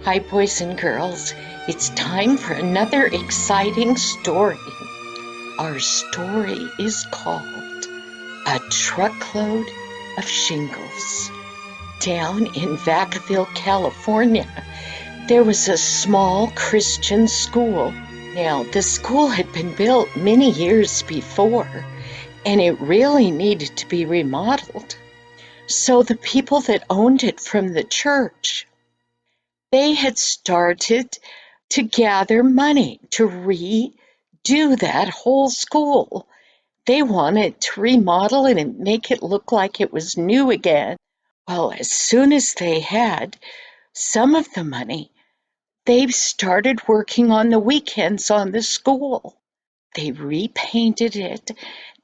Hi, boys and girls. It's time for another exciting story. Our story is called A Truckload of Shingles. Down in Vacaville, California, there was a small Christian school. Now, the school had been built many years before, and it really needed to be remodeled. So the people that owned it from the church, they had started to gather money to redo that whole school. They wanted to remodel it and make it look like it was new again. Well, as soon as they had some of the money, they started working on the weekends on the school. They repainted it.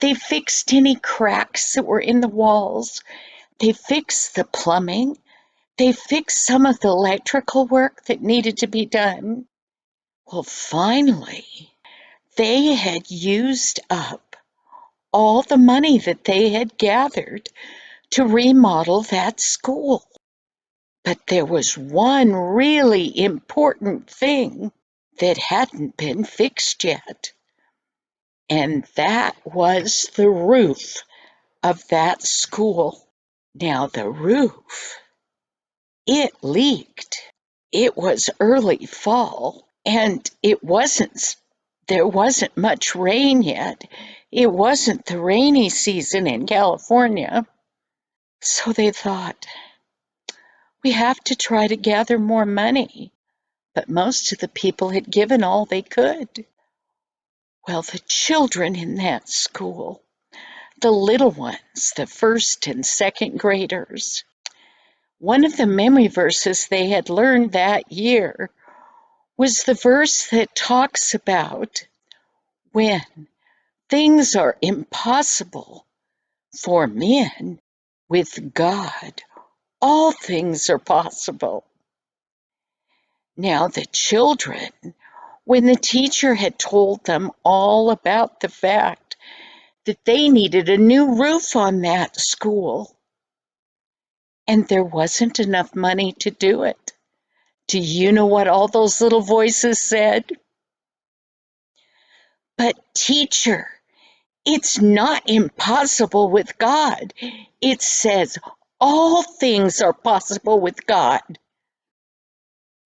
They fixed any cracks that were in the walls. They fixed the plumbing. They fixed some of the electrical work that needed to be done. Well, finally, they had used up all the money that they had gathered to remodel that school. But there was one really important thing that hadn't been fixed yet, and that was the roof of that school. Now, the roof, it leaked. It was early fall, and there wasn't much rain yet. It wasn't the rainy season in California. So they thought, we have to try to gather more money. But most of the people had given all they could. Well, the children in that school, the little ones, the first and second graders, one of the memory verses they had learned that year was the verse that talks about when things are impossible for men, with God, all things are possible. Now, the children, when the teacher had told them all about the fact that they needed a new roof on that school, and there wasn't enough money to do it, do you know what all those little voices said? But teacher, it's not impossible with God. It says all things are possible with God.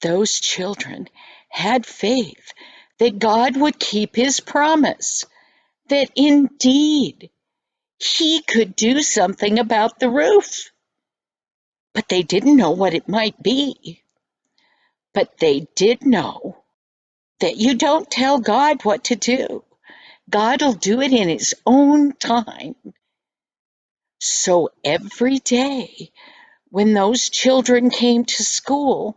Those children had faith that God would keep his promise, that indeed he could do something about the roof. But they didn't know what it might be. But they did know that you don't tell God what to do. God will do it in his own time. So every day when those children came to school,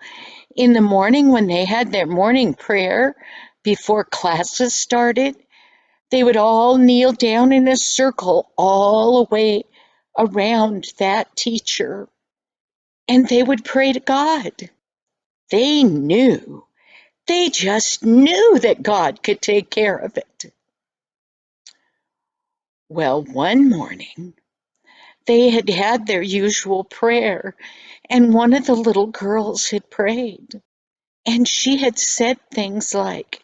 in the morning when they had their morning prayer before classes started, they would all kneel down in a circle all the way around that teacher, and they would pray to God. They knew, they just knew that God could take care of it. Well, one morning, they had had their usual prayer, and one of the little girls had prayed. And she had said things like,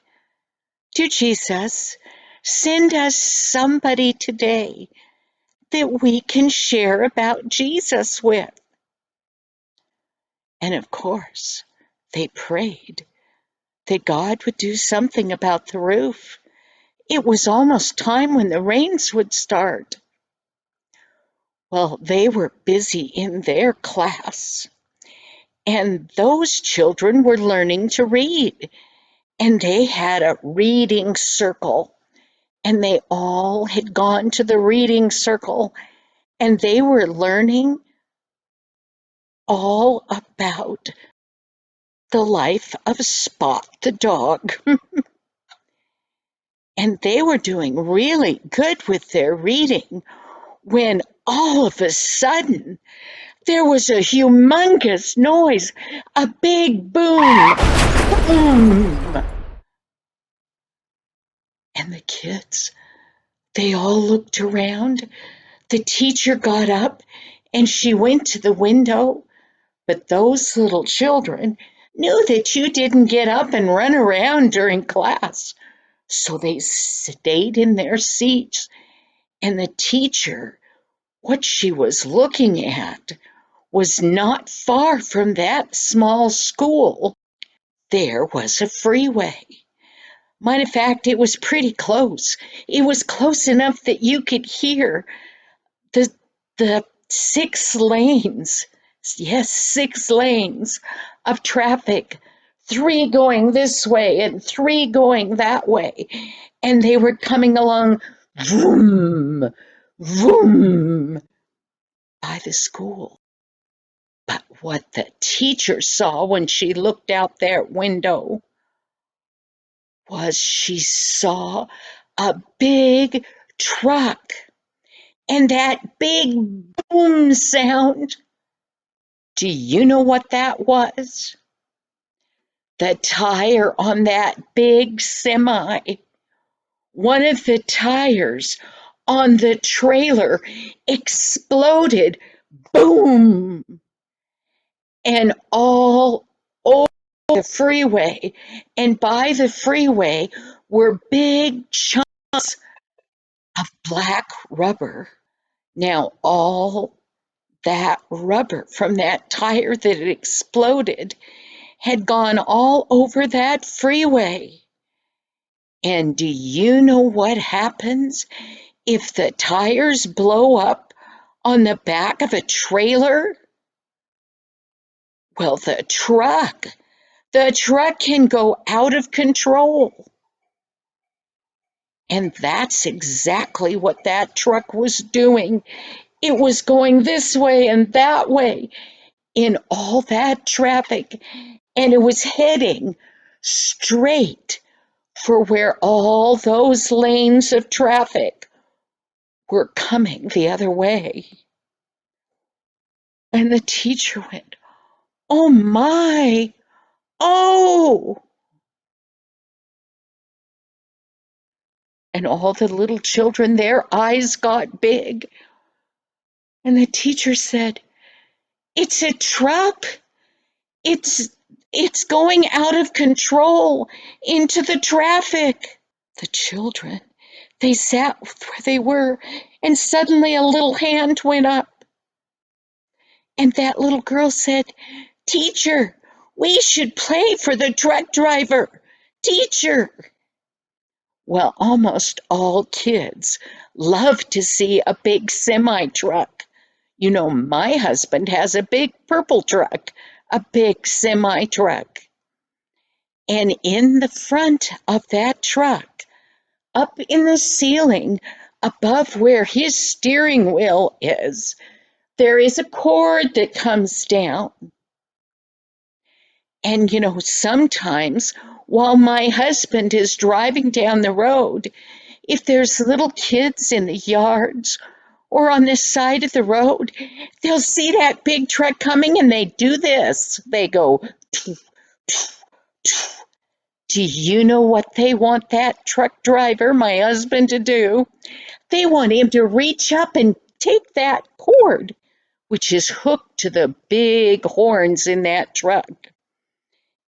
"Dear Jesus, send us somebody today that we can share about Jesus with." And of course, they prayed that God would do something about the roof. It was almost time when the rains would start. Well, they were busy in their class, and those children were learning to read, and they had a reading circle, and they all had gone to the reading circle, and they were learning all about the life of Spot the dog. And they were doing really good with their reading when all of a sudden there was a humongous noise, a big boom, boom. And the kids, they all looked around. The teacher got up and she went to the window, but those little children, knew that you didn't get up and run around during class. So they stayed in their seats, and the teacher, what she was looking at, was not far from that small school. There was a freeway. Matter of fact, it was pretty close. It was close enough that you could hear the the 6 lanes, yes, 6 lanes of traffic, 3 going this way and 3 going that way. And they were coming along, vroom, vroom, by the school. But what the teacher saw when she looked out that window was she saw a big truck, and that big boom sound. Do you know what that was? The tire on that big semi. One of the tires on the trailer exploded, boom, and all over the freeway. And by the freeway were big chunks of black rubber. Now, all that rubber from that tire that had exploded had gone all over that freeway. And do you know what happens if the tires blow up on the back of a trailer? Well, the truck can go out of control. And that's exactly what that truck was doing. It was going this way and that way in all that traffic, and it was heading straight for where all those lanes of traffic were coming the other way. And the teacher went, "Oh my, oh!" And all the little children, their eyes got big. And the teacher said, "It's a truck. It's it's going out of control into the traffic." The children, they sat where they were, and suddenly a little hand went up. And that little girl said, "Teacher, we should play for the truck driver. Teacher." Well, almost all kids love to see a big semi truck. You know, my husband has a big purple truck, a big semi truck. And in the front of that truck, up in the ceiling, above where his steering wheel is, there is a cord that comes down. And you know, sometimes while my husband is driving down the road, if there's little kids in the yards or on the side of the road, they'll see that big truck coming and they do this. They go, "Toof, toof, toof." Do you know what they want that truck driver, my husband, to do? They want him to reach up and take that cord, which is hooked to the big horns in that truck.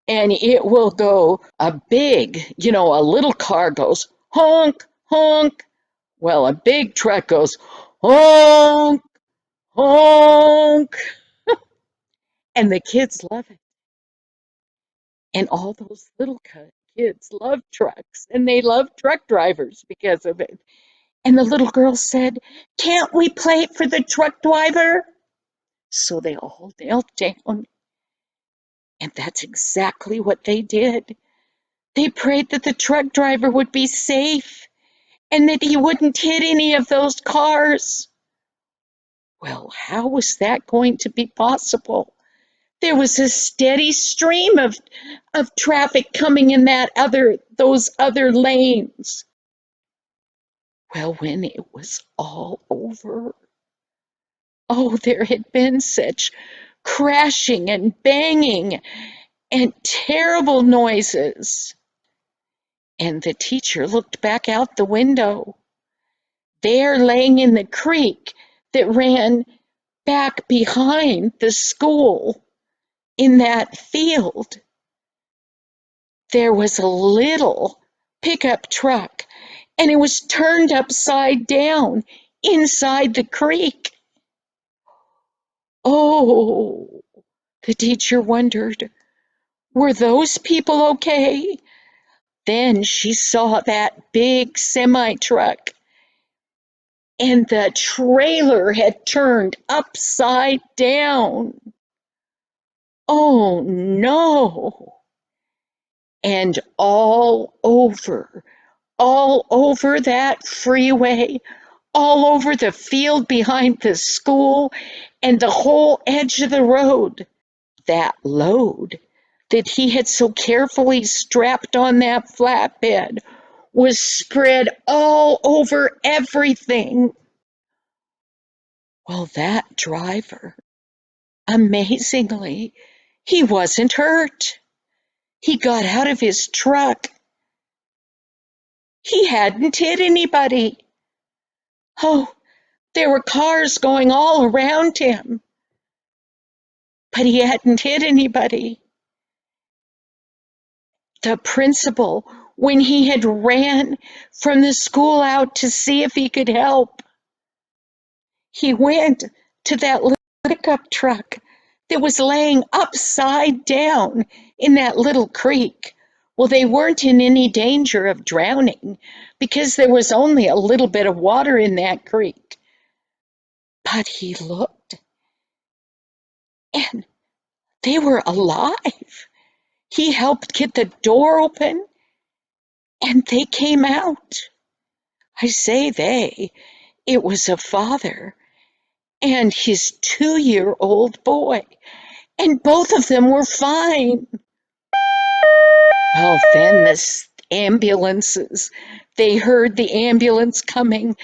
And it will go a big, a little car goes honk, honk. Well, a big truck goes honk, honk. And the kids love it. And all those little kids love trucks, and they love truck drivers because of it. And the little girl said, "Can't we play for the truck driver?" So they all knelt down, and that's exactly what they did. They prayed that the truck driver would be safe and that he wouldn't hit any of those cars. Well, how was that going to be possible? There was a steady stream of traffic coming in those other lanes. Well, when it was all over, oh, there had been such crashing and banging and terrible noises. And the teacher looked back out the window. There, laying in the creek that ran back behind the school in that field, there was a little pickup truck, and it was turned upside down inside the creek. Oh, the teacher wondered, were those people okay? Then she saw that big semi truck, and the trailer had turned upside down. Oh no! And all over that freeway, all over the field behind the school, and the whole edge of the road, that load that he had so carefully strapped on that flatbed was spread all over everything. Well, that driver, amazingly, he wasn't hurt. He got out of his truck. He hadn't hit anybody. Oh, there were cars going all around him, but he hadn't hit anybody. The principal, when he had ran from the school out to see if he could help, he went to that little pickup truck that was laying upside down in that little creek. Well, they weren't in any danger of drowning because there was only a little bit of water in that creek. But he looked, and they were alive. He helped get the door open, and they came out. I say they, it was a father and his 2-year-old boy, and both of them were fine. Well, then the ambulances, they heard the ambulance coming.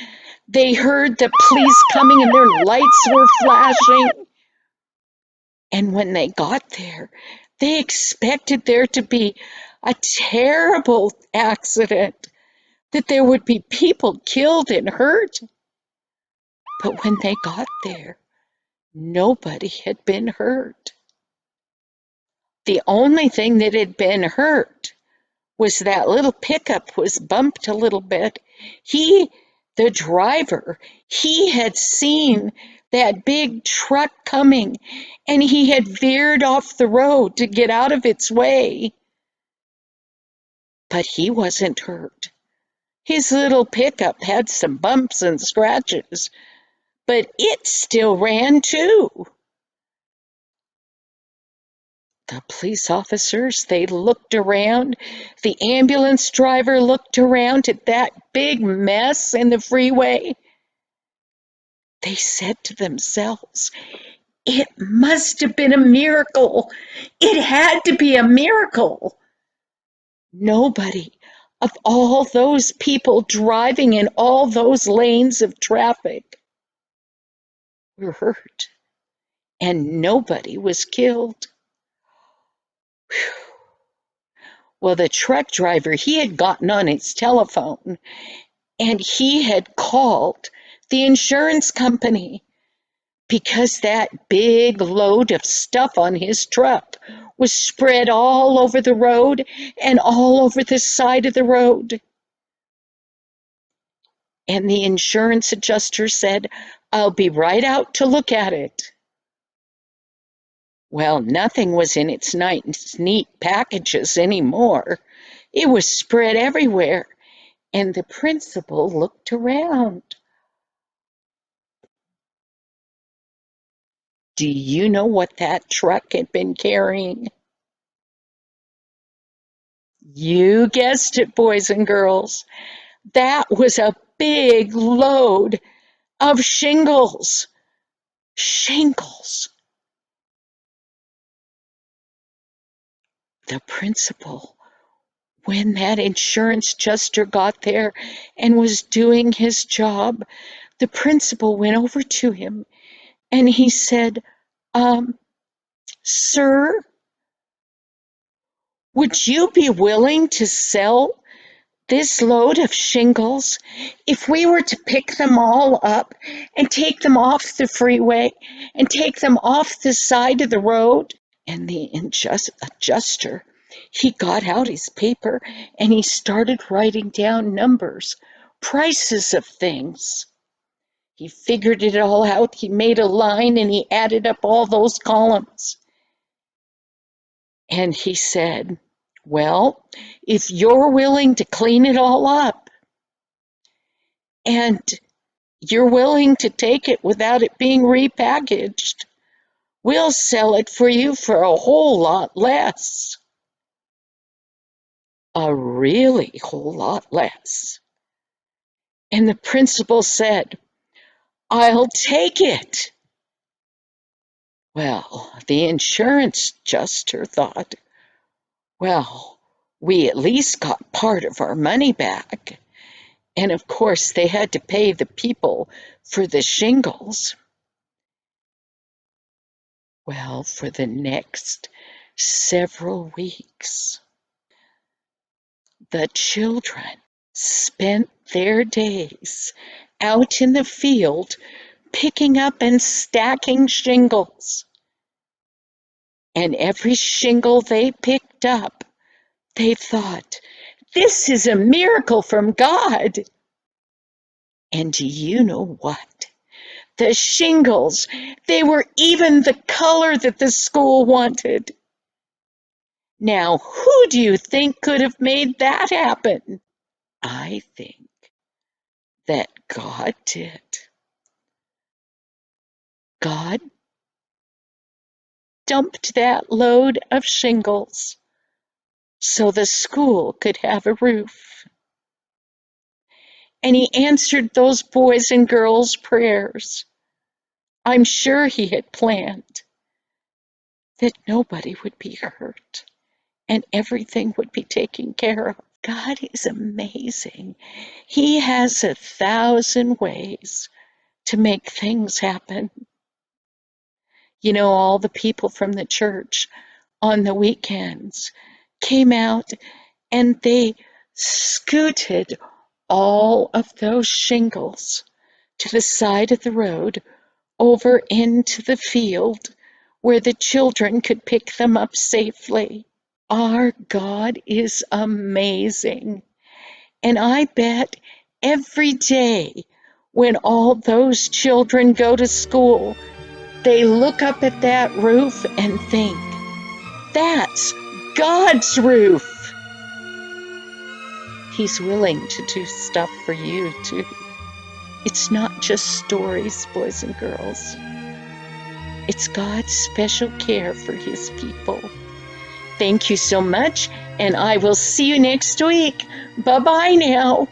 They heard the police coming, and their lights were flashing. And when they got there, they expected there to be a terrible accident, that there would be people killed and hurt. But when they got there, nobody had been hurt. The only thing that had been hurt was that little pickup was bumped a little bit. The driver, he had seen that big truck coming, and he had veered off the road to get out of its way. But he wasn't hurt. His little pickup had some bumps and scratches, but it still ran too. The police officers, they looked around. The ambulance driver looked around at that big mess in the freeway. They said to themselves, it must have been a miracle. It had to be a miracle. Nobody of all those people driving in all those lanes of traffic were hurt, and nobody was killed. Well, the truck driver, he had gotten on his telephone, and he had called the insurance company because that big load of stuff on his truck was spread all over the road and all over the side of the road. And the insurance adjuster said, I'll be right out to look at it. Well, nothing was in its nice, neat packages anymore. It was spread everywhere, and the principal looked around. Do you know what that truck had been carrying? You guessed it, boys and girls. That was a big load of shingles. Shingles. The principal, when that insurance adjuster got there and was doing his job, the principal went over to him and he said, Sir, would you be willing to sell this load of shingles if we were to pick them all up and take them off the freeway and take them off the side of the road? And the adjuster, He got out his paper and he started writing down numbers, prices of things. He figured it all out. He made a line and he added up all those columns. And he said, well, if you're willing to clean it all up and you're willing to take it without it being repackaged, we'll sell it for you for a whole lot less. A really whole lot less. And the principal said, I'll take it. Well, the insurance adjuster thought, well, we at least got part of our money back. And of course, they had to pay the people for the shingles. Well, for the next several weeks, the children spent their days out in the field picking up and stacking shingles. And every shingle they picked up, they thought, this is a miracle from God. And do you know what? The shingles, they were even the color that the school wanted. Now, who do you think could have made that happen? I think that God did. God dumped that load of shingles so the school could have a roof. And he answered those boys and girls' prayers. I'm sure he had planned that nobody would be hurt and everything would be taken care of. God is amazing. He has 1,000 ways to make things happen. You know, all the people from the church on the weekends came out and they scooted all of those shingles to the side of the road over into the field where the children could pick them up safely. Our God is amazing. And I bet every day when all those children go to school, they look up at that roof and think, that's God's roof. He's willing to do stuff for you too. It's not just stories, boys and girls. It's God's special care for his people. Thank you so much, and I will see you next week. Bye-bye now.